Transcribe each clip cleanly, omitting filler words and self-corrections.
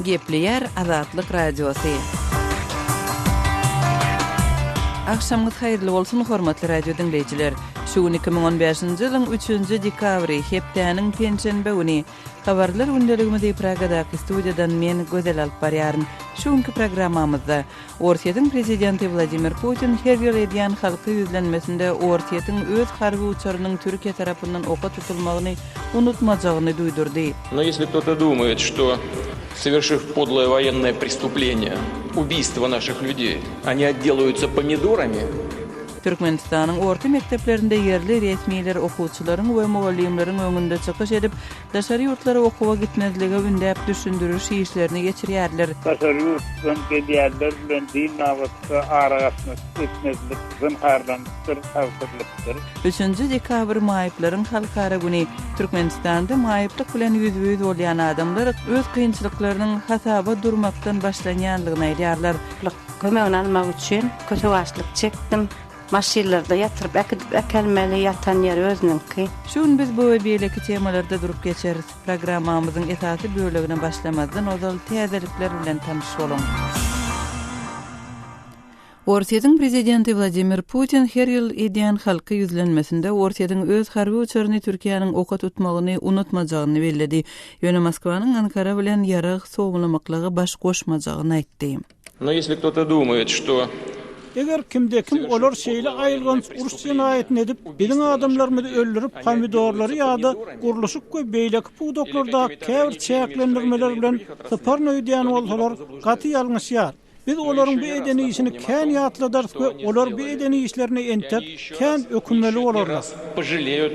Gepleyer Azatlyk Radiosu. Akşamınız hayırlı olsun hormatly radio dinleyijiler. Şu 2015-nji ýylyň 3-nji dekabry hepdäniň penşenbe güni habarlar gündeligimizi Pragadaky studiýadan men Gözel alyp barýaryn. Şuňky programmamyzda Ortiýatyň prezidenti Vladimir Putin her ýyl edýän halky ýüzlenmesinde Ortiýatyň öz harby uçarynyň Türkiýe tarapyndan oka tutulmagyny unutmajagyny duýdurdy. Но если кто-то думает, что совершив подлое военное преступление, убийство наших людей, они отделаются помидорами. Türkmenistanyň orta mekdeplerinde yerli resmiler okuwçylaryň we mugallimleriň öňünde çykyş edip, daşary ýurtlara okuwa gitmezlige ündäp düşündürüş işlerini geçirýärler. Daşary ýurtdan gelýärler bilen din nawatda aragasmy etmezlik zynhardan tawsyrlyktır. 3-nji dekabr maýyplaryň halkara güni Türkmenistanda maýyplyk bilen ýüzüýüz bolýan adamlar öz kynçylyklarynyň hasaba durmakdan başlanýanlygyny aýdýarlar. Kömegini almak üçin köse başlyk çekdim. Maşinlarda yatırıp ekelmeli yatan yer özününki. Şun biz bu beýleki temalarda durup geçeriz. Programmamyzyň esasy bölegine başlamazdan ozal täzelikler bilen tanış bolun. Ortiýatyň prezidenti Vladimir Putin her ýyl edýän halky ýüzlenmesinde Ortiýatyň öz harby uçaryny Türkiýanyň oka tutmagyny unutmajagyny bellädi. Ýöne Moskwanyň Ankara bilen ýarag sowulamaklygy baş goşmajagyny aýtdy. Но если кто-то думает, что Eger kimde-kim olar şeýle aýylgan uruş jinaýatyny edip, biziň adamlarymyzy öldürip, pomidorlary ýa-da gurulşyk we beýleki pudoklarda käbir çäklendirmeler bilen syparny öýdýän bolsalar, gaty ýalňyşýar. Biz olaryň bu edeni işini kän ýatladar we olar bu edeni işlerini entek, kän ökünmeli bolarlar. пожалеют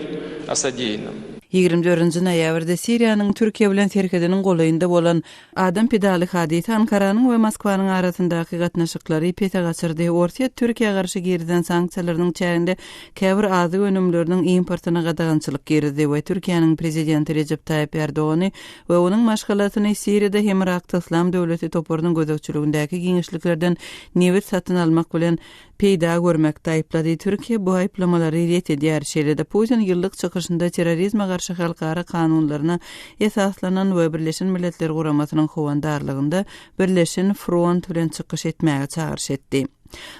о содеянном. 24-nji noýabrda Siriýanyň Türkiýe bilen serkediniň golaýynda bolan adam pedaly hadisy Ankaranyň we Moskwanyň arasyndaky gatnaşyklary pete gaçyrdy. Ortiýa Türkiýe garşy gerilen sanksiýalarynyň çäginde käbir azy önümleriniň importyna gadagançylyk gerdi we Türkiýanyň prezidenti Recep Tayyip Erdoğan we onuň maşgalatyny Siriýada hem Irak Islam döwleti toparynyň gözegçiligindäki giňişliklerden newet satyn almak bilen peýda görmekde aýplady. Türkiýe bu aýplamalary ret edýär. Şeýlede Putin ýyllyk çykyşynda terrorizme garşy halkara kanunlaryna esaslanan we Birleşen Milletler Guramasynyň howandarlygynda Birleşen Front bilen çykyş etmäge çağırş etdi.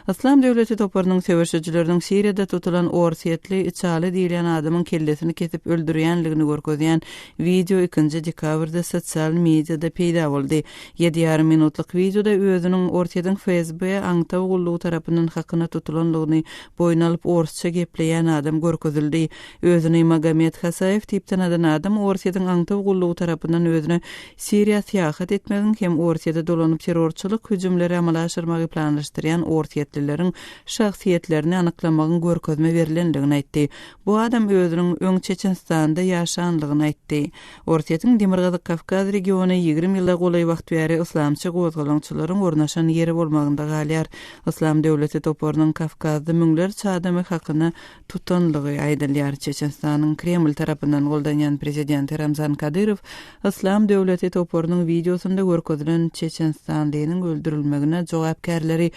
Islam döwleti toparynyň söwürçileriniň Siriýada tutulan orsiýetli içali diýilen adamyň kellesini kesip öldürýänligini görkezýän video 2-nji dekabrda sosial mediada peýda boldy. 7,5 minutlyk videoda özüniň Ortiýatyň FSB aňtaw gullugy tarapyndan hakyna tutulanlygyny boýun alyp orsça gepleýän adam görkezildi. Özüni Magomed Hasayev tipden adam Ortiýatyň aňtaw gullugy tarapyndan özüne Siriýa syýahat etmegiň hem Ortiýada dolanyp terrorçylyk hüjümleri amala aşyrmagy planlaşdyrýan ortiýetlileriň şahsiýetlerini anyklamagyň görkezme berilenligini aýtdy. Bu adam özüniň öň Çeçenistanda ýaşanlygyny aýtdy. Ortiýatyň Demirgazyk Kafkaz regiony 20 ýyla golay wagt bäri islamçy gozgalançylaryň ornaşan ýeri bolmagynda galýar. Islam döwleti toparynyň Kafkazda müňlerçe adamy hakyny tutanlygy aýdylýar. Çeçenistanyň Kreml tarapyndan goldanýan prezident Ramzan Kadyrow Islam döwleti toparynyň videosunda görkezilen Çeçenistanlynyň öldürilmegine jogapkärleri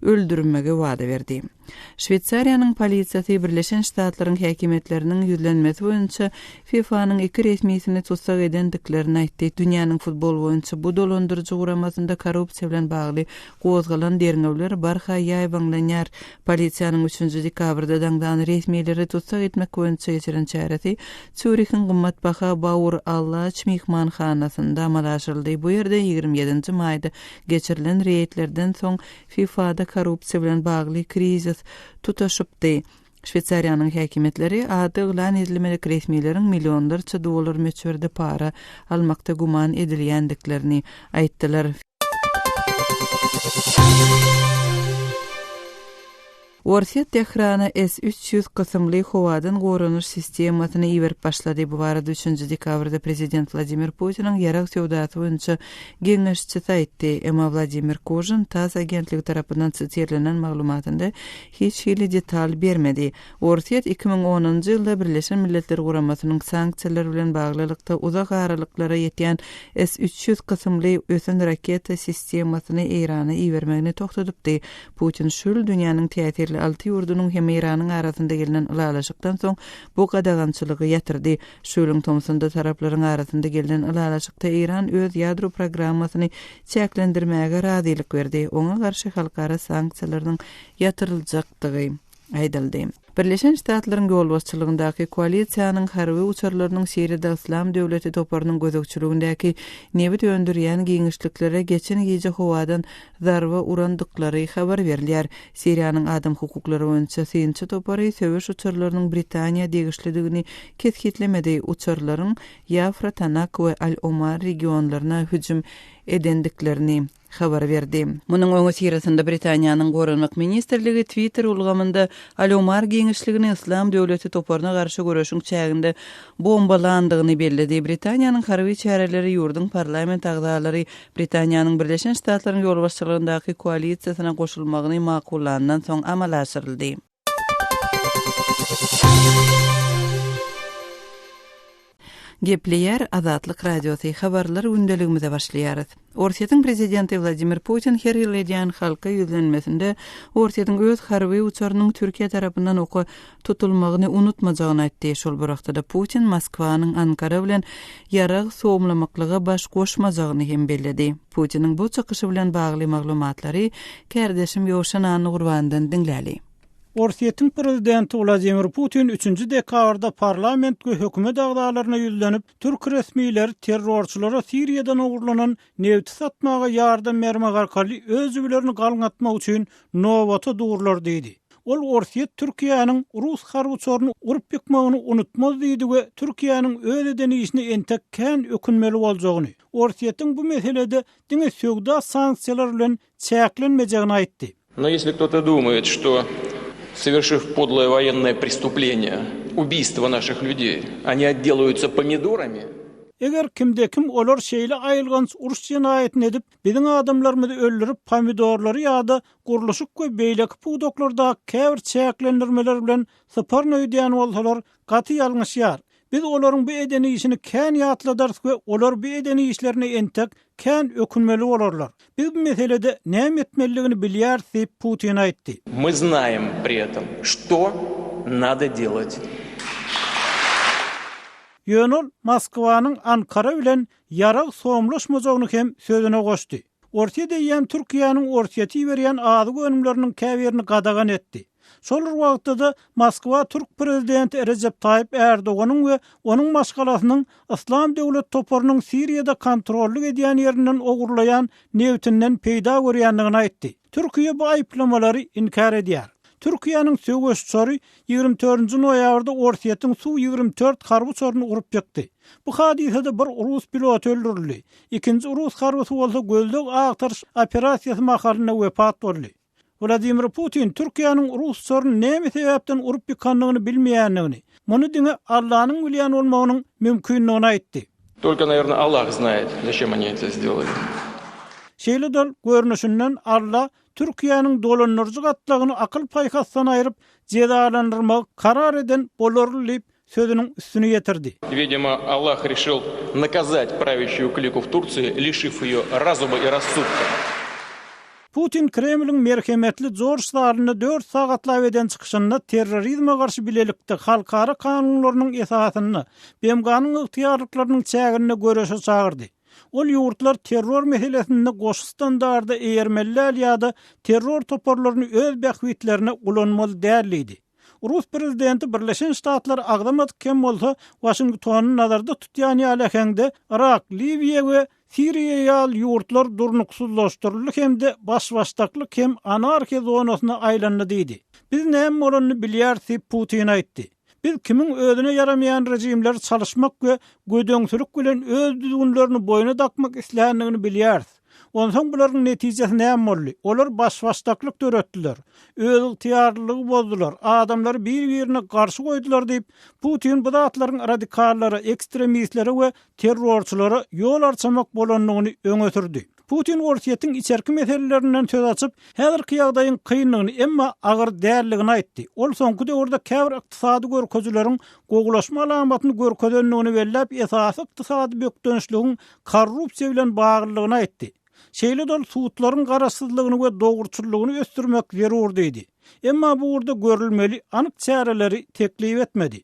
öldürmege wada berdi. Şweýçariýanyň polisiýasy Birleşen Ştatlaryň häkimetleriniň ýüzlenmesi boýunça FIFA-nyň 2 resmiýetini tutsak edendiklerini aýtdy. Dünýäniň futbol boýunça bu dolandyrjy guramasynda korrupsiýa bilen bagly gozgalan dernewler barha ýaýbanlanýar. Polisiýanyň 3-nji dekabrda daňdan resmiýetleri tutsak etmek boýunça geçiren çäresi Zürich'in gymmatbaha Bauer Allaç mehmanhanasynda amala aşyryldy. Bu ýerde 27-nji maýda geçirilen reýtlerden soň FIFA-da korrupsiýa bilen bagly krizis tutaşypdy. Şweýçariýanyň häkimetleri ady ýylan edilmelik resmiýetleriň millionlarça dollar meçberde para almakda guman edilýändiklerini aýtdylar. Ortiýa Tehrana S-300 kysymly howadan gorunuş sistemasyny iwerip başlady. Bu barada 3-nji dekabrda prezident Vladimir Putiniň ýarag sowdasy boýunça geňeşçisi aýtdy. Emma Vladimir Kozhin TASS agentligi tarapyndan çytyrylan maglumatynda hiç hili detal bermedi. Ortiýa 2010-njy ýylda Birleşen Milletler Guramasynyň sanksiýalar bilen baglylykda uzak aralyklara ýetýän S-300 kysymly ösen raketa sistemasyny Irana iwermegini toktadypdy. Putin şol dünýäniň täsir birli 6 ýurdunun hem Iranyň arasynda gelinen ulalaşykdan soň bu gadagançylygy ýatyrdy. Şolun tomsunda taraplaryň arasynda gelinen ulalaşykda Iran öz ýadro programmasyny çäklendirmäge razylyk berdi. Oňa garşy halkara sanksiýalaryň ýatyryljakdygy aýdyldy. Birleşen Ştatlaryň ýol başçylygyndaky koalisiýanyň harby uçarlarynyň Siriýada Islam döwleti toparynyň gözekçiligindäki nebit öndürýän giňişliklere geçen gece howadan zarba urandyklary habar berilýär. Siriýanyň adam hukuklary boýunça synçy topary söwüş uçarlarynyň Britaniýa degişlidigini ketgitlemedi. Uçarlaryň Yafra, Tanak we Al-Omar regionlaryna hüjüm edendiklerini habar berdi. Munyň öňü sirasynda Britaniýanyň Gorunmak ministrligi Twitter ulgamynda Al-Omar giňişligini Islam döwleti toparyna garşy görüşüň çäginde bombalandygyny bellidi. Britaniýanyň harby çäreleri ýurdun parlament agzalary Britaniýanyň Birleşen Ştatlaryň ýol başçylygyndaky koalisiýasyna goşulmagyny makullandan soň amal aşyryldy. Gepleyer Azatlyk radiosy habarlar gündeligimize başlaýar. Orsiýatyň prezidenti Vladimir Putin her ýyl edýän halka ýüzlenmesinde Orsiýatyň öz harby uçarynyň Türkiýe tarapyndan oka tutulmagyny unutmajagyny aýtdy. Şol wagtda Putin Moskwanyň Ankara bilen ýarag soňlamaklyga baş goşmajagyny hem bellidi. Putiniň bu çykyşy bilen bagly maglumatlary kärdeşim Ýowşan Gurbandan dinläli. Orsiýatyň prezidenti Vladimir Putin 3-nji dekabrda parlamentge hökümet agdalaryna ýüzlenip, türk resmiýleri terrorçylara Siriýadan ogurlanan neft satmaga ýardam bermek arkaly öz üýlerini galňatmak üçin nowata dugurlar diýdi. Ol Orsiýet Türkiýanyň Rus harby uçaryny urup ýykmagyny unutmaz diýdi we Türkiýanyň öz edenigini entek kän ökünmeli boljagyny, Orsiýetiň bu meselede diňe sögda sanksiýalar bilen çäklenmejegini aýtdy. Но если кто-то думает, что совершив подлое военное преступление, убийство наших людей, они отделаются помидорами. Eger kimde-kim olar şeýle aýylgans uruş jinaýatyny edip, biziň adamlarymyzy öldürip pomidorlary ýa-da gurulşyk we beýleki pudoklarda käbir çäklendirmeler bilen syparny öýdýän bolsalar gaty ýalňyşýar. Biz olaryň bu edeni işini kän ýatladarys we olar bu edeni işlerini entek kän ökünmeli bolarlar. Biz bu meselede näme etmeliligini bilýär diýip Putin aýtdy. Мы знаем при этом, что надо делать. Ýönül Moskwanyň Ankara bilen ýarag soňlaşmajagyny hem sözüne goşdy. Orsiýada ýan Türkiýanyň Orsiýaty berýän ady gönümleriniň käbirini gadagan etdi. Şol wagtda Moskwa Türk prezidenti Recep Tayyip Erdoganyň we onuň maşgalasynyň Islam döwlet toparynyň Siriýada kontrolly edýän ýerinden ogurlayan newtinden peýda görýändigini aýtdy. Türkiýe bu aýplamalary inkar edýär. Türkiýanyň söwüşçüleri 24-nji noýabrda Orsiýatyň Su-24 harby uçaryny urup ýykdy. Bu hadisede bir Rus piloty öldürildi. Ikinji Rus harbysy bolsa göldek agtarış operasiýasy mahalyna wepat boldy. Vladimir Putin Türkiýanyň Rus uçaryny näme sebäpden urup ýykandygyny bilmeýändigini, muny diňe Allah'nyň bilýän bolmagynyň mümkinligini aýtdy. Только, наверное, Аллах знает, зачем они это сделали. Şeýle dol görnüşinden Allah Türkiýanyň dolanyrjy gatlagyny akyl paýkasdan aýryp jezalandyrmak karar eden bolarly diýip sözüniň üstüne ýetirdi. Видимо, Аллах решил наказать правящую клику в Турции, лишив ее разума и рассудка. Putin Kremlin merhemetli George Stalin'i 4 sagatlap eden çykyşynda terrorizme garşy bilelikde halkara kanunlarynyň esasyny, BMG'nyň ygtyýarlyklarynyň çägine görüşe çagyrdy. Ol ýurtlar terror meselesinde goşy standarda eýermeliler ýa-da terror toparlaryny öz bähwitlerine ulanmaly däldi. Rus prezidenti Birleşen Ştatlar agdamat kem bolsa Washingtonyň nazarda tutýan ýaly Irak, Libiýa we Siriýa ýal ýurtlar durnuksuzlaşdyryldy hemde başbaşdaklyk hem anarkiýa zonasyna aýlandy diýdi. Biz näme bolanyny bilýär diýip Putin aýtdy. Biz kimin özüne yaramayan rejimler çalışmak we gödöňsülük bilen öz düzgünlerini boyuna dakmak isläändigini bilýäris. Onsoň bularyň netijesi näme boldy? Olar başbaşdaklyk töretdiler. Öz ygtyýarlygy bozdular. Adamlar bir-birine garşy goýdular diýip Putin bu zatlaryň radikallary, ekstremistleri we terrorçylara ýol açmak bolanlygyny öňe sürdi. Putin Orsiýatyň içerki meselelerinden söz açyp, häzirki ýagdaýyň kynlygyny emma agyr dälligini aýtdy. Ol soňky döwürde käbir ykdysady görkezleriň gogulaşma alamatyny görkezenligini bellep, esasy ykdysady bökdönüşligiň korrupsiýa bilen baglylygyny aýtdy. Şeýle dol suutlaryň garasyzlygyny we dogurçullygyny östürmek zerur diýdi. Emma bu urda görülmeli anyk çäreleri teklip etmedi.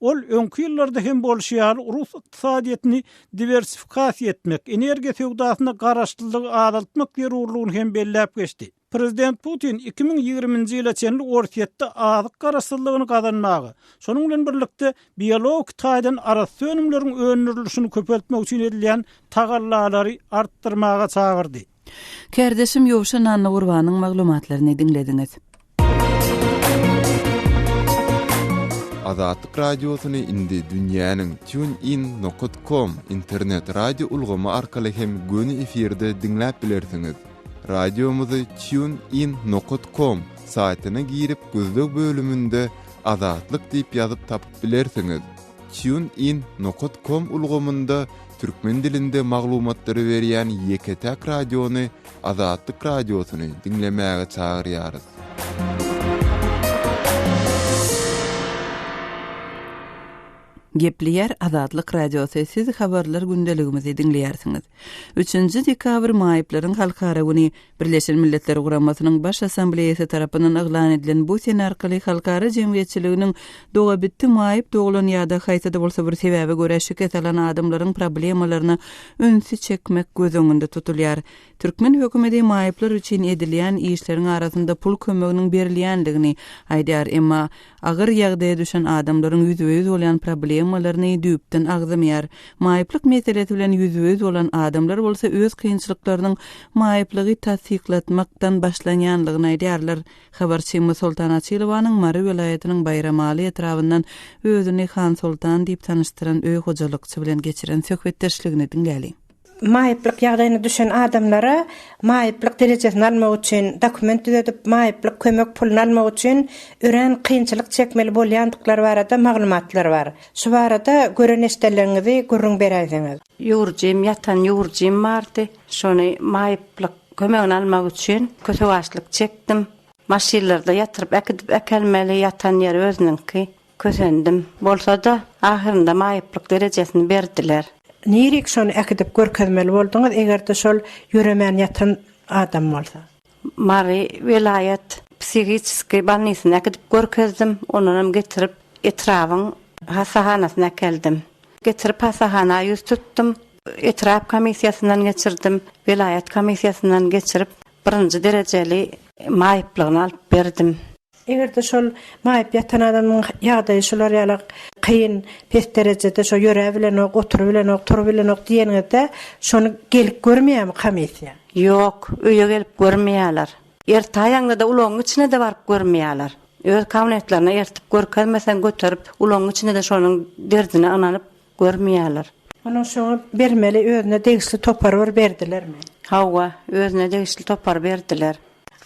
Ol öňkü ýyllarda hem bolşýar Rus ykdysadyetini diversifikasiýa etmek, energiýa söwdasyna garaşdyrlygy azaltmak zerurlugyny hem belläp geçdi. Prezident Putin 2020-nji ýyla çenli ortaýatda azyk garaşdyrlygyny gazanmagy, şonuň bilen birlikde biologik taýdan arasy önümleriň öňürilişini köpeltmek üçin edilen tagallary artdyrmaga çagyrdy. Kärdeşim Ýowşan Anna Gurbanyň maglumatlaryny dinlediňiz. Azatlyk radiosyny indi dünýäniň tunein.com internet radio ulgamy arkaly hem göni efirde dinläp bilersiňiz. Radiomuzy tunein.com saýtyna girip gözlük bölümünde Azatlyk diýip ýazyp tapyp bilersiňiz. tunein.com ulgamynda türkmen dilinde maglumatlary berýän Ýeketäk radiony Azatlyk radiosyny dinlemäge çagyrýarys. Gepliyer Azatlyk radiosu siz habarlar gündeligimizi dinleýärsiňiz. 3-nji dekabr maýyplaryň halkara güni Birleşen Milletler Guramasynyň baş assambleýasy tarapyndan eglan edilen bu sen arkaly halkara jemgyýetçiliginiň doga bitdi maýyp doglan ýa-da haýsada bolsa bir sebäbe görä şeket alan adamlaryň problemalaryny öňsü çekmek göz öňünde tutulýar. Türkmen hökümeti maýyplar üçin edilýän işleriň arasynda pul kömeginiň berilýändigini aýdýar, emma agyr ýagdaýa düşen adamlaryň ýüzüňiz bolan problemalaryny düýpden agzamýar. Maýyplyk meselesi bilen ýüzüňiz bolan adamlar bolsa öz kynçylyklarynyň maýyplygy tasdiklatmakdan başlanýanlygyny aýdýarlar. Habarçymyz Sultan Açylowanyň Mary welaýatynyň Bayramaly etrafyndan özüni Han Sultan diýip tanystyran öý hojalykçy bilen geçiren söhbetdeşligini dinläli. Maýyplyk ýagdaýyna düşen adamlara maýyplyk derejesini almak üçin dokument düzedip maýyplyk kömek puluny almak üçin ören kynçylyk çekmeli bolýandyklary barada maglumatlar bar. Şu barada gören eşitlerinizi gurrun beräýsiňiz. Ýurjym, ýatan ýurjym bardy. Şonu maýyplyk kömegini almak üçin köse başlyk çekdim. Maşinlarda ýatyryp äkelmeli ýatan ýer özüninki kösendim. Bolsa da ahyrynda maýyplyk derejesini berdiler. Nirik şonu äkidip görkezmeli bolduňyz egerde şol ýöremän ýatan adam bolsa? Mary welaýat psihiatri balnisyna äkidip görkezdim. Onunam getirip etrawyň hasahanasyna keldim. Getirip hasahana ýüz tutdum. Etraf komissiýasyndan geçirdim. Welaýat komissiýasyndan geçirip 1-nji derejeli maýyplygyny alyp berdim. Egerde şol maýyp ýatan adamyň ýagdaýy şolar ýaly kıyın pes derecede şo ýöre bilen ok, oturup bilen ok, turup bilen ok diýeninde şonu gelip görmeýärmi komissiýa? Ýok, öýe gelip görmeýärler. Ertaýaňda da uloň içine de barıp görmeýärler. Öz kabinetlerine ertip görkezmesen götürüp uloň içine de şonuň derdine ananyp görmeýärler. Onuň şoňa bermeli özüne degişli topar berdilermi? Hawa, özüne degişli topar berdiler.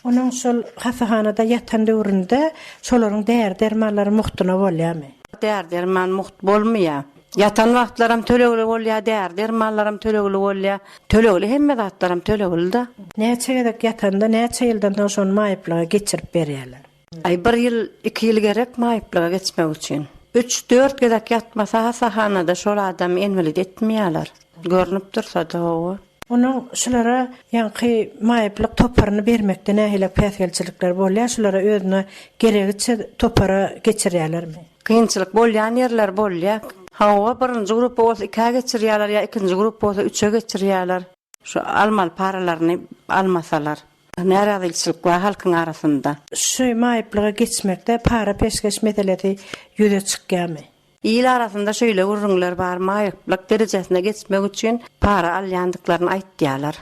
Onuň şol hasahanada ýatan döwründe şolaryň dermanlary muhtuna bolýarmy? Derman muht bolmaýar. Ýatan wagtlaram tölegli bolýar, dermanlarym tölegli bolýar. Tölegli hemme zatlaram tölegli da. Näçe gedek ýatanda, näçe ýyldan şonu maýyplyga geçirip berýärler? Ay 1 ýyl, 2 ýyl gerek maýyplyga geçmek üçin. 3-4 gedek ýatmasa hasahanada şol adam envelit etmeýärler. Görnüp dursa da o. Onuň şulara ýanky maýyplyk toparyny bermekde nähile päsgelçilikler bolýar, şulara özüne geregiçe topara geçirýärlermi? Kynçylyk bolýan ýerler bolýar. Hawa 1-nji grup bolsa 2-ge geçirýärler ýa 2-nji grup bolsa 3-ge geçirýärler. Şu almal paralaryny almasalar. Närädilçilik we halkyň arasynda. Şu maýyplyga geçmekde para peşkeş meselesi ýüze çykýarmy? İl arasında şöyle urunlar bar, maýyplyk derejesine geçmek üçin para alýandyklaryny aýtdýarlar.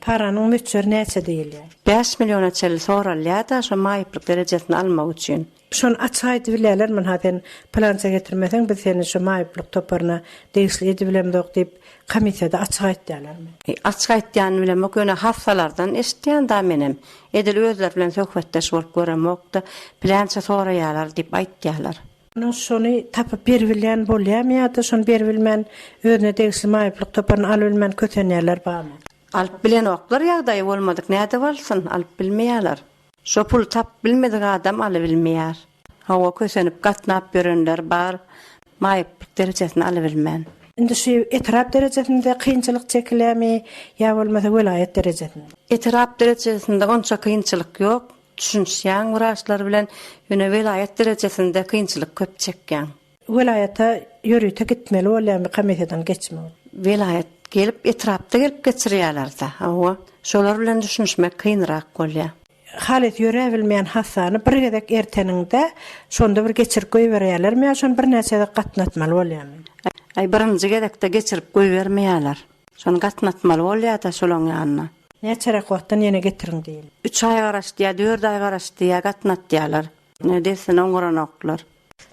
Paranyň möçeri näçe diýilýär? 5 milliona çel soralýar da şu maýyplyk derejesini almak üçin. Şonu açaýdy bilerler, men haten plança getirmesen biz seni şu maýyplyk toparyna degişli edip bilemdik diýip komissiýada açaýtdylarmy? Açaýtdyany bilemek öňe hasalardan eşitýän da menem. Edil özler bilen söhbetdeş bolup göremokda plança soraýarlar diýip aýtdylar. Onuň şonu tapyp berbilýän bolýarmy ýa-da şonu berbilmän özüne degişli maýyplyk toparyny alyp bilmän kötenýärler barmy? Alyp bilen oklar ýagdaýy bolmadyk näde bolsun, alyp bilmeýärler. Şo pul tap bilmedik adam alyp bilmeýär. Hawa kösenip gatnap berenler bar, maýyplyk derejesini alyp bilmän. Indi şu etraf derejesinde kıyınçılık çekilämi ya bolmasa welayet derejesinde? Etraf derejesinde onça kıyınçılık yok. Düşünşýän wuraçlar bilen ýöne welayet derejesinde kıyınçılık köp çekýän. Welayeta ýörüýte gitmeli bolýarmy, komissiýadan geçmeli. Welayet gelip etrafda gelip geçirýärler-de. Hawa şolar bilen düşünmek kıyınrak bolýar. Halet ýöre bilmeýän hasany bir gezek erteninde şonda bir geçirip goýberýärler, men şonu bir näçede gatnatmaly bolýarmy? Ay birinji gezekde geçirip goýbermeýärler. Şonu gatnatmaly bolýar-da şolaň ýanyna. Näçerek wagtdan ýene getirin diýil. 3 ay garaşdy, 4 ay garaşdy, gatnatýarlar. Ne desin oňranoklar.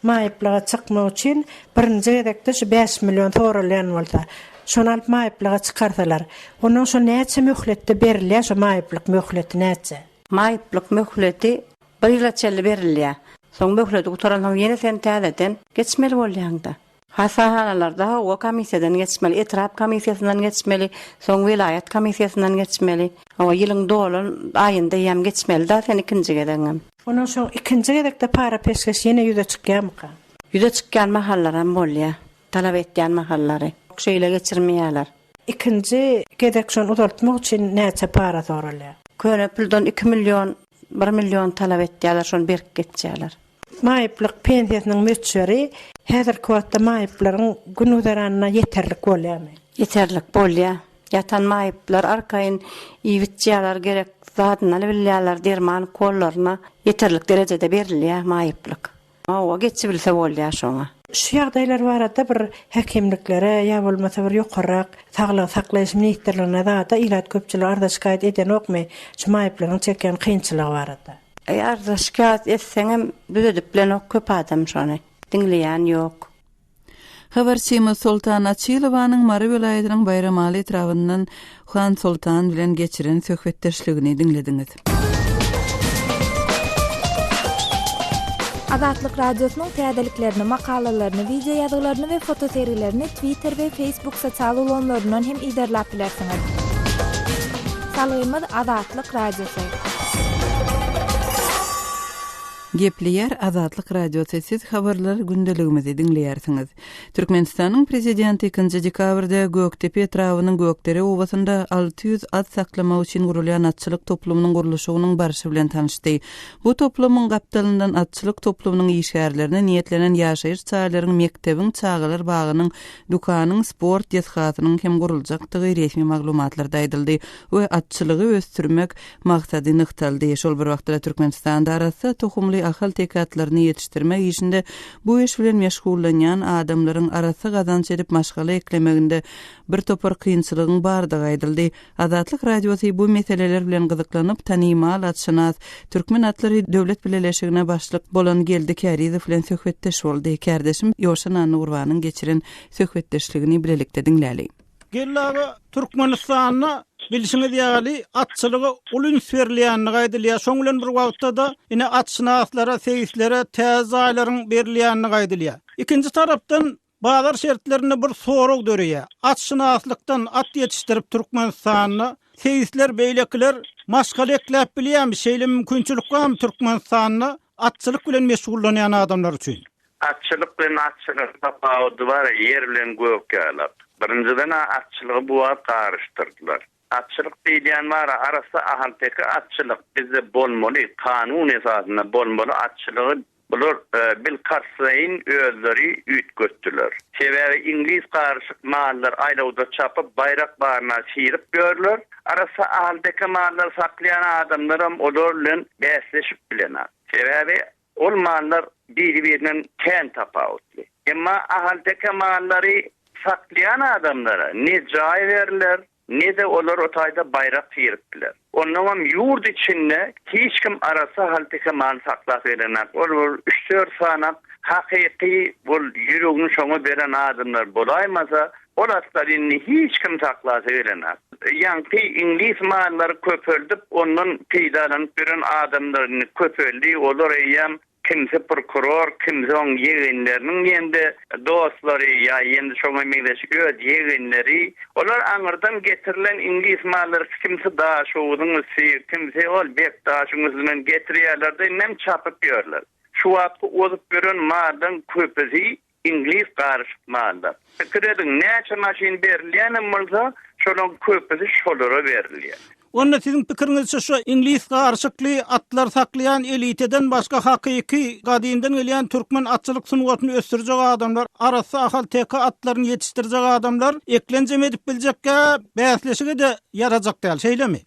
Maýyplyga çykmak üçin birinji gezekde şu 5 milyon toralyan bolsa, şonu alyp maýyplyga çykarsalar, onuň şu näçe möhletde berilýär, şu maýyplyk möhleti näçe? Maýyplyk möhleti bir ýyla çelli berilýär. Soň möhleti gutarandan ýene sen täzeden geçmeli bolýanda. Hasahalarda o komissiýadan geçmeli, etraf komissiýasyndan geçmeli, soň wilayet komissiýasyndan geçmeli. O ýylyň dolan aýynda ýam geçmeli-da sen ikinji gedeňem. Onuň şoň ikinji gezekde para peşkeş ýene ýüze çykýarmyka? Ýüze çykýan mahallar hem bolýar. Talap etýän mahallary. Şeýle geçirmeýärler. İkinji gezek şonu uzaltmak üçin näçe para sorulýar? Köne puldan 2 milyon, 1 milyon talap etýärler, şonu berip geçýärler. Maýyplyk pensiýasynyň möçleri häzirki wagtda maýyplaryň günüzeranyna ýeterlik bolýarmy? Yeterlik bolýar. Yatan maýyplar arkaýyn iwitýärler gerek zadyny bilýärler, derman kollaryna yeterlik derejede berilýär maýyplyk. O geçibilse bolýar şoňa. Şu ýagdaýlar barada bir hekimliklere ýa bolmasa bir ýokarak saglyk saklaýyş ministrligine da ilat köpçüler arda şikayet eden okmy? Şu maýyplaryň çekýän kynçylygy barada. Arda şikayet etseňem büdedip bilen ok köp adam şonu dinleýän ýok. Habarçymy Sultan Açylowanyň Mary welaýatynyň Bayramaly etrafyndan Han Sultan bilen geçiren söhbetdeşligini dinlediňiz. Azatlyk radiosynyň täzeliklerini, makalalaryny, video ýazgylaryny we fotoseriýlerini Twitter we Facebook sosial ulanlaryndan hem iderläp bilersiňiz. Salymyz Azatlyk radiosu. Gepleýär Azatlyk radiosu, siz habarlar gündeligimizi dinleýärsiňiz. Türkmenistanyň prezidenti 2 dekabrda Göktepe etrawynyň Gökdere owasynda 600 at saklamak üçin gurulýan atçylyk toplumynyň gurulşygynyň barşy bilen tanışdy. Bu toplumyň gapdalyndan atçylyk toplumynyň işgärlerine niýetlenen ýaşaýyş çağlaryň, mektebiň, çağalar bagynyň, dukanyň, sport ýazgatynyň hem guruljakdygy resmi maglumatlarda aýdyldy we atçylygy ösdürmek maksady nykdaldy. Şol bir wagtda Türkmenistanda arasy tohumly ahal tekatlaryny ýetişdirmek işinde bu iş bilen meşgullanýan adamlaryň arasy gazanç edip maşgala eklemeginde bir topar kynçylygyň bardygy aýdyldy. Azatlyk radiosu bu meseleler bilen gyzyklanyp tanymal atşynas türkmen atlary döwlet birleşigine başlyk bolan Geldi Kärizow bilen söhbetdeş boldy. Kardeşim Ýoşan Anurwanyň geçiren söhbetdeşligini bilelikde dinläli. Gellaga Türkmenistanyna bilişiňiz ýaly atçylygy ulun sferleýänini gaýdylýar. Şoň bilen bir wagtda da ine atşynaslara, seýislere, täze aýlaryň berilýänini gaýdylýar. Ikinji tarapdan bazar şertlerini bir sorag dörýär. Atşynaslykdan at ýetişdirip Türkmenistanyny seýisler, beýlekler maşgala ekläp bilýärmi? Şeýle mümkinçilik barmy Türkmenistanyny atçylyk bilen meşgullanýan adamlar üçin? Atçylyk bilen atçylyk tapawudy bar, ýer bilen gök ýalap. Birinciden atçylygy bu wagt garşdyrdylar. Atçylyk diýen bar, arasy ahalteki atçylyk bizde bolmaly, kanun esasyna bolmaly atçylygy bular bil karşyyn özleri üýtgetdiler. Sebäbi İngiliz garşyk mallar aýlawda çapyp bayrak barına çyryp görler. Arasy ahalteki mallar saklayan adamlaram olar bilen bäsleşip bilenler. Sebäbi ol mallar bir-birinden kän tapawutly. Emma ahalteki mallary saklayan adamlara ne jaý berler, ne de olar otayda bayrak çyrypdylar. Ondan ýurt içinde hiç kim arasy halteke mal saklap berener. Olar 3-4 sanak hakyky bol ýüregini şoňa beren adamlar bolaýmasa, olatlaryny hiç kim saklap berener. Ýa-ni İngiliz mallary köpöldüp, ondan peýdalanyp beren adamlaryny köpöldi, olar eýem kimse prokuror, kimse on yeğenlerinin ýende dostlary ýa ýende şoňa meňdeşik öz yeğenleri, olar aňyrdan getirilen İngiliz mallary kimse daşuwyň kimse ol bek daşuwyň bilen getirýärler-de nem çapyp ýörler. Şu wagtda ozup beren maldan köpüzi İngiliz garşykmalar. Fikredin näçe maşin berilýän bolsa, şolon köpüsi şolara berilýär. Onda sizin pikirinizçe şu İngiliz garşykly atlar saklayan eliteden başka hakiki gadimden gelýän türkmen atçylyk sunuwatyny ösürjek adamlar, arasy ahal teka atlaryny yetiştirjek adamlar eklenjem edip biljekkä bäsleşige de yarajak däl, şeýlemi?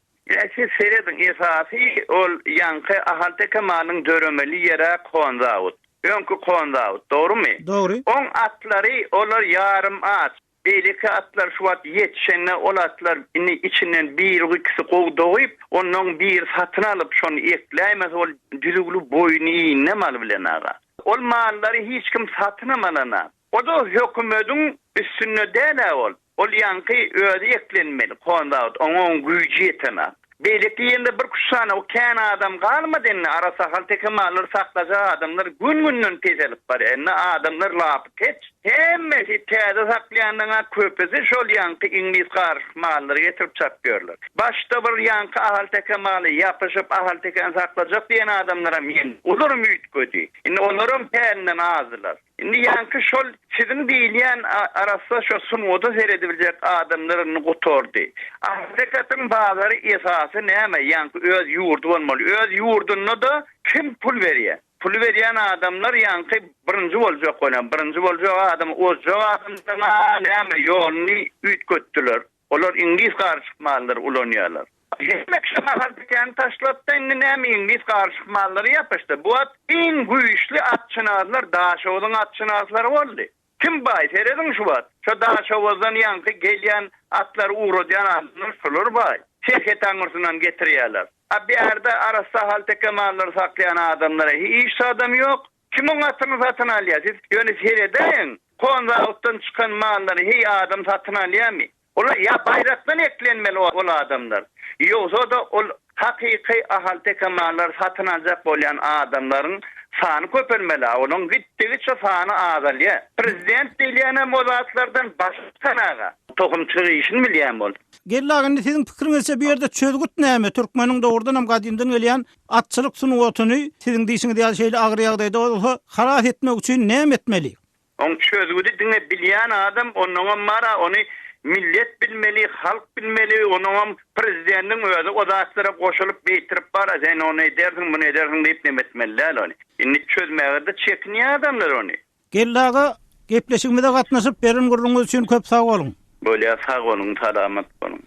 Siz seyredin, esasy ol ýanky ahal teka malyň döremeli ýere konzawut. Öňkü konzawut, dogrymy? Dogry. On atlary olar yarım at. Beýleki atlar şu wagt yetişenne ol atlar içinden bir ikisi gowdoýup, onuň bir satyn alyp şonu ekläýmez ol düzügli boýny mal bilen aga. Ol mallary hiç kim satyn alana. O da hökümetin üstünde däle ol. Ol ýanky özi eklenmeli. Kondaut onuň güýji ýetene. Beýleki ýende bir kuşana o kän adam galmady enne arasa halteke mallar saklaja adamlar gün-günden tezelip bar. Enne adamlar lapy keç. Hemmesi täze saklaýandyňa köpesi şol ýanky İngiliz garşykmalary getirip çap görler. Başda bir ýanky halteke maly ýapyşyp halteke saklajak diýen adamlara men ulur ümit gödi. Indi olaryň pänden azylar. Indi ýanky şol sizin diýilýän arasa şo sunuwda seredibiljek adamlaryny gotordy. Hakikaten bazary esasy näme? Ýanky öz ýurdu bolmaly. Öz ýurduny da kim pul berýär? Pul berýän adamlar ýanky birinji boljak bolan, birinji boljak adam ozjak adamlar näme ýolny ütkötdiler. Olar İngiliz garşykmalary ulanýarlar. Hemmek şahardykan taşlapda indi näme İngiliz garşykmalary ýapyşdy. Bu at iň güýçli atçynazlar, daşowyň atçynazlary boldy. Kim bay seredin şu wagt? Şu daşowdan ýanky gelýän atlar uğradýan adamlar şolar bay. Şirket aňyrsynan getirýärler. Bir yerde arasa halteke malları saklayan adamlara hiç adam yok. Kimin atını satın alıyor? Siz yönü seyredeyin. Konzavuttan çıkan malları hiç adam satın alıyor mu? Ola ya bayraktan eklenmeli o adamlar. Yoksa da o hakiki halteke malları satın alacak olan adamların sanı köpelmeli. Onun gittiği sanı azalıyor. Prezident dileyene modatlardan başkanağa. Tohumçılığı işini bilýän bol. Gellagynda sizin pikirinizçe bir ýerde çözgüt näme? Türkmeniň dogrudan hem gadimden gelýän atçylyk sunuwatyny sizin diýişiňiz ýa şeýle agryagdaýda olsa harat etmek üçin näme etmeli? On çözgüdi diňe bilýän adam onuň mara ony millet bilmeli, halk bilmeli, onuň prezidentiň özi o zatlara goşulyp beýtirip bar, sen ony edersiň, bunu edersiň diýip nemetmeliler ony. Indi çözmäge de çekinýän adamlar ony. Gellaga gepleşigimizde gatnaşyp beren gurrunňyz üçin köp sag bolun. Böyle sağ olun, salamat olun.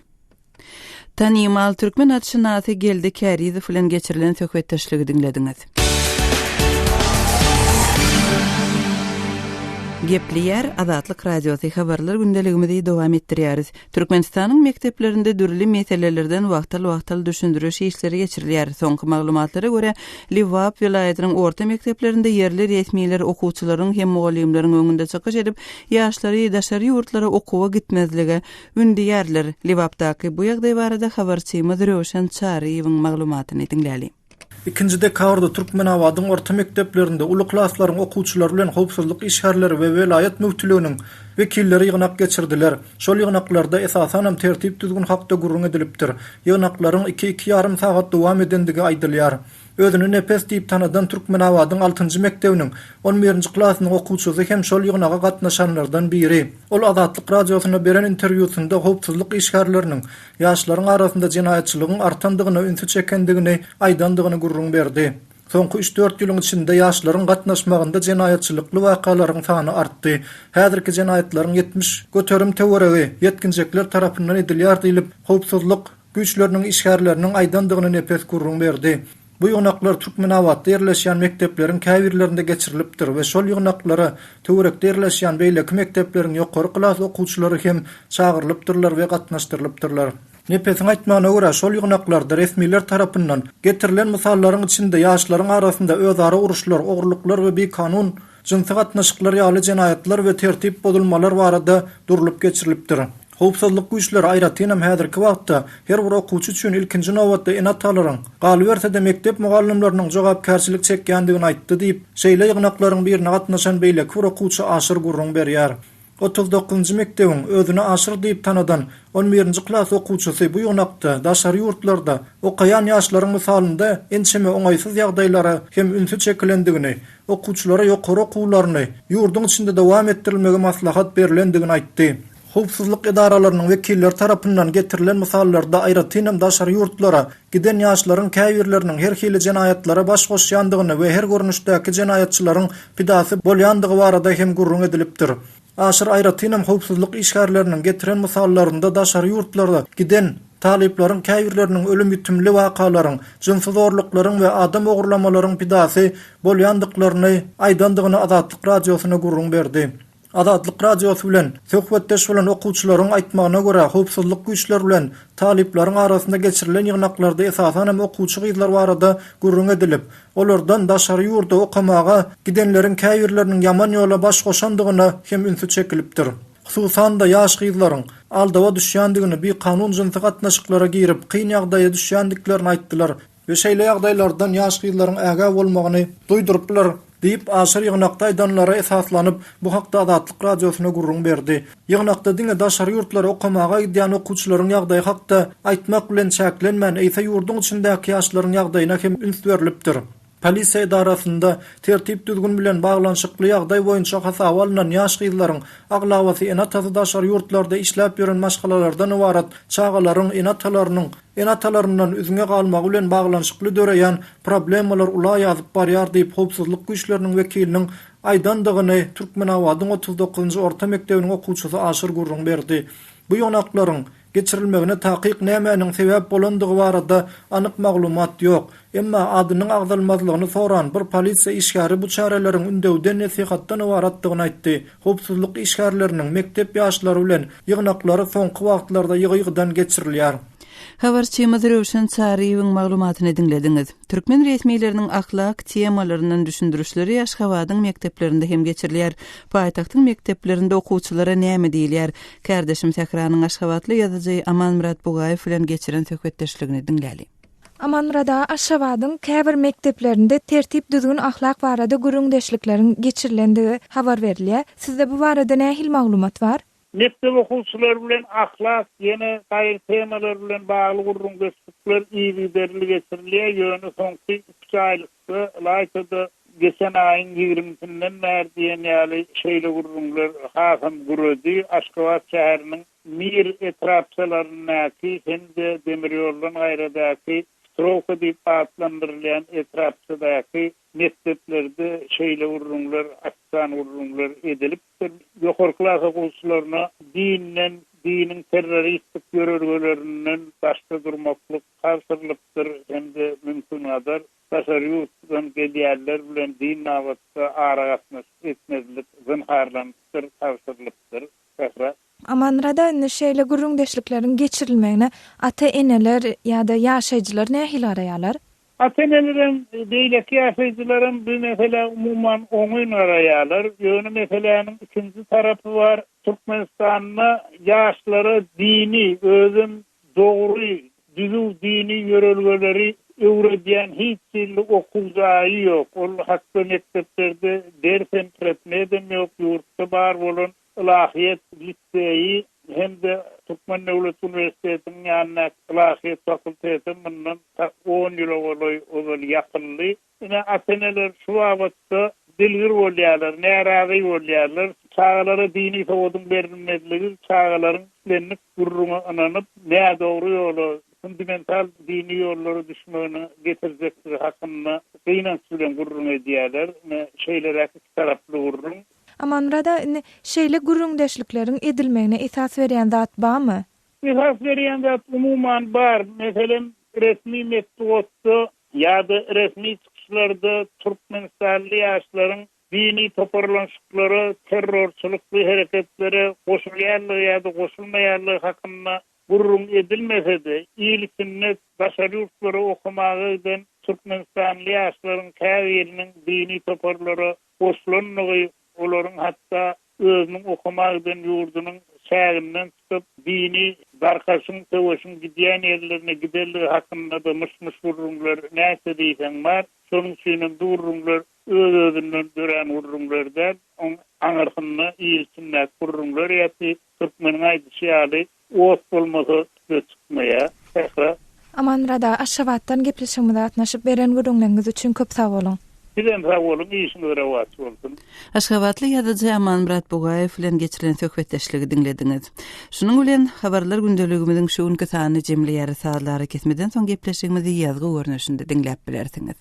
Tanymal Türkmen atşynaty geldi Kärizow bilen geçirilen söhbetdeşligi dinlediňiz. Gepliyer Azatlyk Radiosu habarlar gündeligimizi dowam etdirýäris. Türkmenistanyň mekdeplerinde dürli meselelerden wagtal düşündürüş işleri geçirilýär. Soňky maglumatlara görä, Liwap vilayatynyň orta mekdeplerinde yerli resmiýetler okuwçylaryň hem mugallimleriň öňünde çykyş edip, ýaşlary daşary ýurtlara okuwa gitmezlige ündýärler. Liwapdaky bu ýagdaý barada habarçymyz Röşen Çaryýewiň maglumatyny dinläli. İkinci dekabrda Türkmenawadyň orta mekdeplerinde uly klaslaryň okuwçylary bilen howpsuzlyk işgärleri we velayat müwtülüginiň wekilleri ýygnak geçirdiler. Şol ýygnaklarda esasan hem tertip düzgün hakda gurrun edilipdir. Ýygnaklaryň 2-2,5 sagat dowam edendigi aýdylýar. Özüni nepes diýip tanadan Türkmenawadyň 6-njy mektebiniň 11-nji klasynyň okuwçysy hem şol ýygnaga gatnaşanlardan biri. Ol Azatlyk Radiosyna beren interwýusynda howpsuzlyk işgärleriniň ýaşlaryň arasynda jenaýatçylygyň artandygyny ünsü çekendigini aýdandygyny gurrun berdi. Soňky 3-4 ýylyň içinde ýaşlaryň gatnaşmagynda jenaýatçylykly wakalaryň sany artdy. Häzirki jenaýatlaryň 70 göterim teoregi yetkinjekler tarapyndan edilýär diýilip, howpsuzlyk güýçleriniň işgärleriniň aýdandygyny nepes gurrun berdi. Bu ýygnaklar Türkmenawatda ýerleşýän mekdepleriň käbirlerinde geçirilipdir we şol ýygnaklara töwerekde ýerleşýän beýleki mekdepleriň ýokary klas okuwçylary hem çagyrylypdyrlar we gatnaşdyrlypdyrlar. Nepesiň aýtmagyna görä şol ýygnaklarda resmiler tarapyndan getirilen misallaryň içinde ýaşlaryň arasynda özara uruşlar, ogurluklar we bekanun jinsy gatnaşyklar ýaly jenaýatlar we tertip bozulmalar barada durulup geçirilipdir. Howpsuzlyk güýçleri aýratyn hem häzirki wagtda her bir okuwçy üçin ilkinji nowatda enatalaryň galybersede mektep mugallimläriniň jogapkärçilik çekýändigini aýtdy diýip, şeýle ýygnaklaryň birine gatnaşan beýleki bir okuwçy aşyr gurrun berýär. 39-njy mekdebiň özüne aşyr diýip tanadan 11-nji klass okuwçysy bu ýoňakda daşary ýurtlarda okaýan ýaşlaryň misalynda ençeme oňaýsyz ýagdaýlara hem ünsü çekilendigini, okuwçylara ýokary okuwlaryny ýurdun içinde dowam etdirilmegi maslahat berilendigini aýtdy. Howpsuzlyk edaralarynyň wekilleri tarapyndan getirilen misallarda aýratynam daşary ýurtlara giden ýaşlaryň käbirleriniň her hili jenayatlara baş goşýandygyny we her görnüşdäki jenayatçylaryň pidasy bolýandygy barada hem gurrun edilipdir. Aşyr aýratynam howpsuzlyk işgärleriniň getiren misallarynda daşary ýurtlarda giden talyplaryň käbirleriniň ölüm ýitimli wakalaryň, jynsyz zorluklaryň we adam ogurlamalaryň pidasy bolýandyklaryny aýdandygyny Azatlyk radiosyna gurrun berdi. Azatlyk radiosu bilen söhbetdeş bolan okuwçylaryň aýtmagyna görä, howpsuzlyk güýçleri bilen talyplaryň arasynda geçirilen ýygnaklarda esasan hem okuwçy gyzlar barada gurrun edilip, olardan daşary ýurda okamaga gidenleriň käbirleriniň ýaman ýola baş goşandygyna hem ünsü çekilipdir. Hususan da ýaş gyzlaryň aldawa düşýändigini, bir kanun jynsyk gatnaşyklara girip kyn ýagdaýa düşýändiklerini aýtdylar we şeýle ýagdaýlardan ýaş gyzlaryň äga bolmagyny duýdurypdylar. Deyip aşyr ýygnakda aýdanlara esaslanyp bu hakda Azatlyk radiosyna gurrun berdi. Ýygnakda diňe daşary ýurtlara okamaga giden okuwçylaryň ýagdaýy hakda aýtmak bilen çäklenmän, eýse ýurdun içindäki ýaşlaryň ýagdaýyna hem üns berilipdir. Polisiýa edarasynda tertip düzgün bilen baglanşykly ýagdaý boýunça hasaba alynan ýaş gyzlaryň aglawasy enatasy daşary ýurtlarda işläp ýören maşgalalardan ibarat çağalaryň enatalaryndan üzüňe galmagy bilen baglanşykly döreýän problemalar ula ýazyp barýar diýip howpsuzlyk güýçleriniň wekiliniň aýdandygyny Türkmenawadyň 39-njy orta mektebiniň okuwçysy Aşyr gurrun berdi. Bu ýonaklaryň geçirilmegine taqiq nämäniň sebäp bolandygy barada anyk maglumat ýok. Emma adynyň agdalmazlygyny soran bir polisiýa işgäri bu çareleriň ündewden nesihatdan ibaratdygyny aýtdy. Howpsuzlyk işgärleriniň mektep ýaşlary bilen ýygnaklary soňky wagtlarda ýygy-ýygydan geçirilýär. Habarçymyz Röşen Çaryýewiň maglumatyny dinlediňiz. Türkmen resmiýetleriniň ahlak temalarynyň düşündürüşleri Aşgabatyň mekteplerinde hem geçirilýär. Paýtagtyň mekteplerinde okuwçylara näme diýilýär? Kardeşim Sahranyň Aşgabatly ýazyjy Amanmurat Bugaýew bilen geçiren söhbetdeşligini dinläli. Amanmurada Aşgabatyň käbir mekteplerinde tertip düzgün ahlak barada gurrundeşlikleriň geçirilendigi habar berilýär. Sizde bu barada nähil maglumat bar? Mektep okuwçylary bilen ahlak ýene gaýry temalar bilen bagly gurrundeşlikler ýygyderli geçirilýär. Ýöne soňky 2 aýlykda laýtda geçen aýyň 20-sinden bäri ýaly şeýle gurrunlar hasam guruldy. Aşgabat şäheriniň Mir etrapçylarynyňky hem-de demir ýoldan gaýradaky Strofa diýip adlandyrylýan etrapçydaky mekteplerde şeýle gurrunlar, aksan gurrunlar edilipdir. Ýokary klass okuwçylaryna diniň terroristik görelgelerinden başga durmaklyk karşylypdyr hem-de mümkinadar. Daşary ýurtdan gelýärler bilen din nawatda aragatnaş etmezlik zynharlanýar, karşylypdyr. Amanrada şeýle gurrundeşlikleriň geçirilmegine ata-eneler ýa-da ýaşaýjylar nähil araýarlar? Ata-enelerin beýleki ýaşaýjylaryň bu mesele umuman oňyn araýarlar. Ýöne meselenin ikinji tarapy bar. Türkmenistanyň ýaşlary dini, özüm dogry, düzgün dini ýörelgeleri öwredýän hiç türlü okuwjagy ýok. Ol hakda mekteplerde dersen türetmeden ýok, ýurtda bar bolan ilahiyet liseyi hem-de Türkmen Devlet Üniversitesi'nin ýanyna ilahiyet fakültesi bundan 10 ýyl owal ýakynly. Ine ateneler şu wagtda dilgir bolýarlar, närazy bolýarlar. Çağalara dini sowdun berilmediligi, çağalaryň lenlik gurruna ananyp, näme dogry ýoly, fundamental dini ýollary düşmegine getirjekdir hakynda gynanç bilen gurrun edýärler. Şeýler iki taraply gurrun. Amanrada şeýle gurrundeşlikleriň edilmegine esas berýän zat barmy? Esas berýän zat umuman bar. Meselem resmi metodda ýa-da resmi çykyşlarda Türkmenistanly ýaşlaryň dini toparlanşyklary, terrorçylykly hereketleri, goşulýanlygy ýa-da goşulmaýanlygy hakynda gurrun edilmese-de, ýyly daşary ýurtlara okamagy bilen Türkmenistanly ýaşlaryň käbiriniň dini toparlary goşulanlygy, olaryň hatda özüniň okamagy bilen ýurdunyň şäherinden tutup dini barkaşyň töweşiň gidýän ýerlerine giderligi hakynda da myş-myş gurrunlar näse diýsen bar. Şonuň üçin durrumlar öz-özünden dören urrumlardan aňarkyny ýylsynlar urrumlar ýa-da türkmeniň aýdyşy ýaly oýt bolmasa çıkmaýa. Amanrada Aşgabatdan gepleşigimizde atnaşyp beren gurulňyňyz üçin köp sag bolun. Sizem sag bolun, işiniz rawat bolsun. Aşgabatly ýa-da Amanmurat Bugaýew bilen geçiren söhbetdeşligi dinlediňiz. Şunuň bilen habarlar gündeligimiziň şu günkü sany jemleýär sahatlary kesmeden soň gepleşigimizi ýazgy görnüşinde dinläp bilersiňiz.